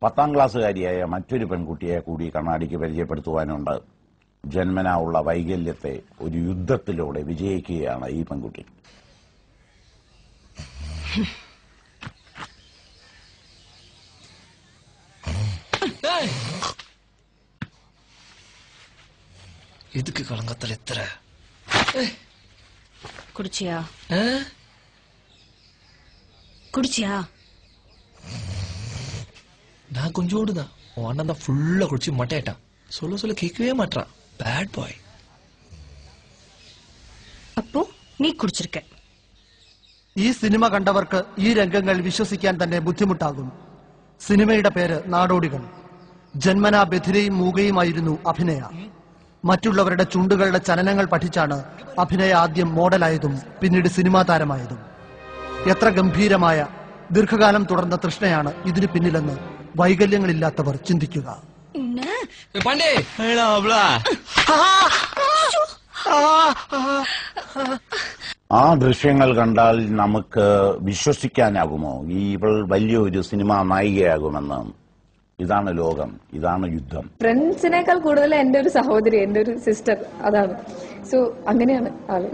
10ാം ക്ലാസ്സുകാരിയായ മറ്റൊരു പെൺകുട്ടിയെ കൂടി കണ്ണാടിക്ക് പരിചയപ്പെടുത്തുവാനുണ്ട്. ജന്മനാ ഉള്ള വൈകല്യത്തെ ഒരു യുദ്ധത്തിലൂടെ വിജയിക്കുകയാണ് ഈ പെൺകുട്ടി. இதுக்கு களங்கத்தில் எத்தர குடிச்சியா? குடிச்சியா? நான் கொஞ்சோடு தான். உன் அண்ணன் தான் ஃபுல்லா குடிச்சு மட்டையிட்டான். சொல்ல சொல்ல கேட்கவே மாட்டான். Bad boy. அப்போ നീ കുടിച്ചിരിക്ക. ഈ സിനിമ കണ്ടവർക്ക് ഈ രംഗങ്ങൾ വിശ്വസിക്കാൻ തന്നെ ബുദ്ധിമുട്ടാകും. സിനിമയുടെ പേര് നാടോടികൾ. ജന്മനാ ബധിരയും മൂകയുമായിരുന്നു അഭിനയ. മറ്റുള്ളവരുടെ ചുണ്ടുകളുടെ ചലനങ്ങൾ പഠിച്ചാണ് അഭിനയ ആദ്യം മോഡലായതും പിന്നീട് സിനിമാ താരമായതും. എത്ര ഗംഭീരമായ ദീർഘകാലം തുടർന്ന തൃഷ്ണയാണ് ഇതിനു പിന്നിലെന്ന് വൈകല്യങ്ങളില്ലാത്തവർ ചിന്തിക്കുക. ആ ദൃശ്യങ്ങൾ കണ്ടാൽ നമുക്ക് വിശ്വസിക്കാനാകുമോ ഇവൾ വലിയൊരു സിനിമാ നായികയാകുമെന്ന്? ഇതാണ് ലോകം, ഇതാണ് യുദ്ധം. ഫ്രണ്ട്സിനേക്കാൾ കൂടുതൽ എന്റെ ഒരു സഹോദരി, എന്റെ ഒരു സിസ്റ്റർ, അതാണ്. സോ അങ്ങനെയാണ് ആള്.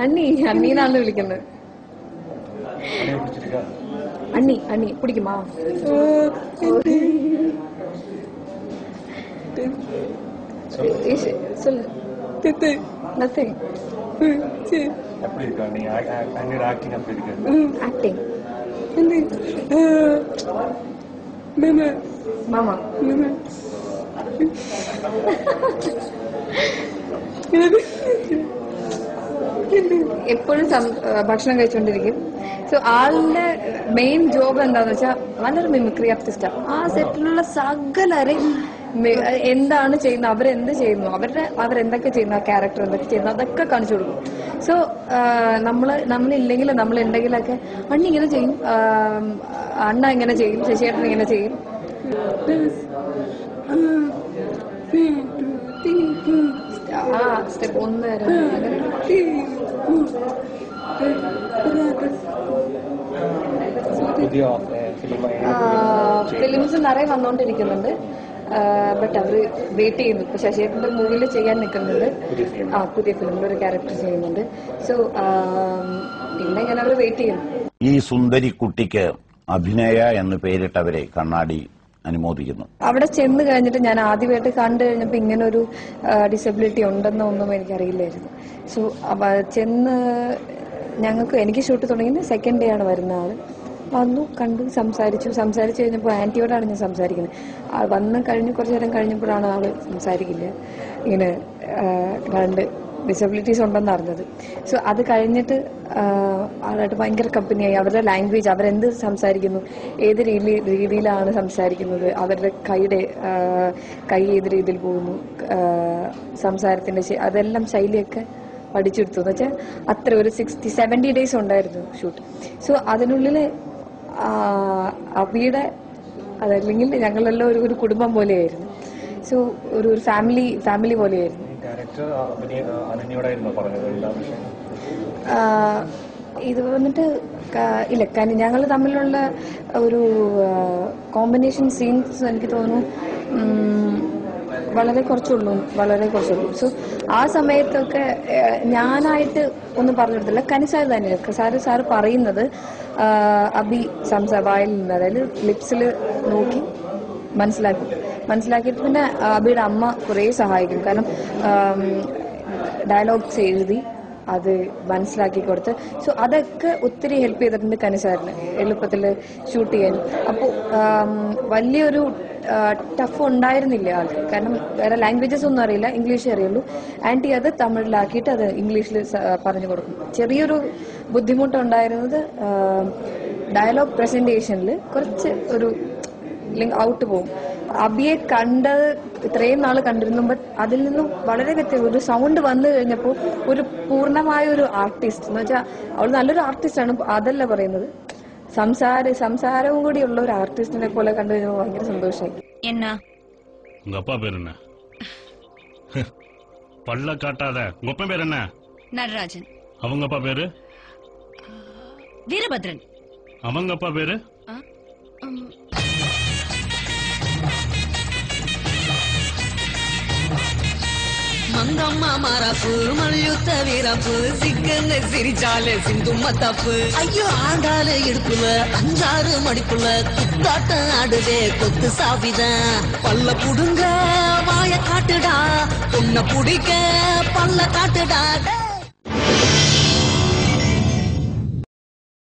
അണ്ണി അണ്ണീന്നാണ് വിളിക്കുന്നത്. അണ്ണി അണ്ണി പിടിക്കുമാ? നത്തിങ്. ആക്ടിങ്. മാമ എപ്പോഴും ഭക്ഷണം കഴിച്ചുകൊണ്ടിരിക്കും. സോ ആളുടെ മെയിൻ ജോബ് എന്താന്ന് വെച്ചാൽ നല്ലൊരു മിമിക്രി ആർട്ടിസ്റ്റാണ്. ആ സെറ്റിലുള്ള സകലരെയും എന്താണ് ചെയ്യുന്നത്, അവരെന്ത് ചെയ്യുന്നു, അവരെന്തൊക്കെ ചെയ്യുന്നു, ആ ക്യാരക്ടർ എന്തൊക്കെ ചെയ്യുന്നു, അതൊക്കെ കാണിച്ചു കൊടുക്കും. സോ നമ്മളില്ലെങ്കിലും നമ്മളുണ്ടെങ്കിലൊക്കെ അണ്ണി ഇങ്ങനെ ചെയ്യും, അണ്ണ ഇങ്ങനെ ചെയ്യും, ശശിയേട്ടൻ ഇങ്ങനെ ചെയ്യും. ആ സ്റ്റെപ്പ് 1 ഫിലിംസ് നിറയെ വന്നോണ്ടിരിക്കുന്നുണ്ട്. ബട്ട് അവര് വെയിറ്റ് ചെയ്യുന്നു. ഇപ്പൊ ശശിയേട്ടന്റെ മൂവിയിൽ ചെയ്യാൻ നിൽക്കുന്നുണ്ട്. പുതിയ ഫിലിമിൽ ഒരു ക്യാരക്ടർ ചെയ്യുന്നുണ്ട്. സോ പിന്നെ ഇങ്ങനെ അവര് വെയിറ്റ് ചെയ്യുന്നു. ഈ സുന്ദരി കുട്ടിക്ക് അഭിനയ എന്ന് പേരിട്ടവരെ കണ്ണാടി അനുമോദിക്കുന്നു. അവിടെ ചെന്ന് കഴിഞ്ഞിട്ട് ഞാൻ ആദ്യമായിട്ട് കണ്ടു കഴിഞ്ഞപ്പോ ഇങ്ങനെ ഒരു ഡിസബിലിറ്റി ഉണ്ടെന്നൊന്നും എനിക്കറിയില്ലായിരുന്നു. സോ എനിക്ക് ഷൂട്ട് തുടങ്ങിയത് സെക്കൻഡ് ഡേ ആണ് വരുന്ന ആള്. വന്നു, കണ്ടു, സംസാരിച്ചു കഴിഞ്ഞപ്പോൾ ആന്റിയോടാണ് ഞാൻ സംസാരിക്കുന്നത്. വന്ന് കഴിഞ്ഞ് കുറച്ചു നേരം കഴിഞ്ഞപ്പോഴാണ് ആള് സംസാരിക്കില്ല, ഇങ്ങനെ രണ്ട് ഡിസബിലിറ്റീസ് ഉണ്ടെന്ന് അറിഞ്ഞത്. സോ അത് കഴിഞ്ഞിട്ട് ആളായിട്ട് ഭയങ്കര കമ്പനിയായി. അവരുടെ ലാംഗ്വേജ്, അവരെന്ത് സംസാരിക്കുന്നു, ഏത് രീതിയിലാണ് സംസാരിക്കുന്നത്, അവരുടെ കൈ ഏത് രീതിയിൽ പോകുന്നു, സംസാരത്തിന്റെ അതെല്ലാം ശൈലിയൊക്കെ പഠിച്ചെടുത്തു. എന്ന് വെച്ചാൽ അത്ര ഒരു 60-70 ഡേയ്സ് ഉണ്ടായിരുന്നു ഷൂട്ട്. സോ അതിനുള്ളിൽ അബിയുടെ അതല്ലെങ്കിൽ ഞങ്ങളെല്ലാം ഒരു കുടുംബം പോലെയായിരുന്നു. സോ ഒരു ഫാമിലി പോലെയായിരുന്നു. ഇത് വന്നിട്ട് ഇല്ല, ഞങ്ങൾ തമ്മിലുള്ള ഒരു കോമ്പിനേഷൻ സീൻസ് എനിക്ക് തോന്നുന്നു വളരെ കുറച്ചുള്ളൂ. സോ ആ സമയത്തൊക്കെ ഞാനായിട്ട് ഒന്നും പറഞ്ഞു കൊടുത്തില്ല. കനിസാർ തന്നെയാണ് സാറ് പറയുന്നത് അബി വായിൽ നിന്ന്, അതായത് ലിപ്സിൽ നോക്കി മനസ്സിലാക്കിയിട്ട് പിന്നെ അബിയുടെ അമ്മ കുറേ സഹായിക്കും. കാരണം ഡയലോഗ്സ് എഴുതി അത് മനസ്സിലാക്കി കൊടുത്ത്. സോ അതൊക്കെ ഒത്തിരി ഹെൽപ്പ് ചെയ്തിട്ടുണ്ട് കനിസാറിന് എളുപ്പത്തിൽ ഷൂട്ട് ചെയ്യാൻ. അപ്പോൾ വലിയൊരു ടഫ് ഉണ്ടായിരുന്നില്ല ആൾക്ക്. കാരണം വേറെ ലാംഗ്വേജസ് ഒന്നും അറിയില്ല, ഇംഗ്ലീഷേ അറിയുള്ളൂ. ആന്റി അത് തമിഴിലാക്കിയിട്ട് അത് ഇംഗ്ലീഷിൽ പറഞ്ഞു കൊടുക്കും. ചെറിയൊരു ബുദ്ധിമുട്ടുണ്ടായിരുന്നത് ഡയലോഗ് പ്രസന്റേഷനിൽ കുറച്ച് ഒരു ഔട്ട് പോകും. അബിയെ ഇത്രയും നാള് കണ്ടിരുന്നു. ബട്ട് അതിൽ നിന്നും വളരെ വ്യത്യസ്തം ഒരു സൗണ്ട് വന്നു കഴിഞ്ഞപ്പോൾ ഒരു പൂർണ്ണമായ ഒരു ആർട്ടിസ്റ്റ് എന്ന് വെച്ചാൽ അവൾ നല്ലൊരു ആർട്ടിസ്റ്റാണ്, അതല്ല പറയുന്നത്, സംസാരവും കൂടി ഉള്ള ഒരു ആർട്ടിസ്റ്റിനെ പോലെ കണ്ടു കഴിഞ്ഞപ്പോൾ ഭയങ്കര സന്തോഷമായി. എന്നാ உங்க அப்பா பேர் என்ன? பல்ல காட்டாத. உங்க அப்பா பேர் என்ன? நடராஜன். அவங்க அப்பா பேரு? வீரபத்ரன். அவங்க அப்பா பேரு? வந்தம்மா மரப்பு மல்யுத்த வீரப்பு சிக்கன்னு சிரிச்சாலே சிந்தும்ம தப்பு ஐயோ ஆண்டாலே இடுப்புல 5-6 மடிப்புல குத்தாட்டம் ஆடுதே கொத்து சாவிதான் பல்ல புடுங்க வாய காட்டுடா பொண்ண புடிக்க பல்ல காட்டுடா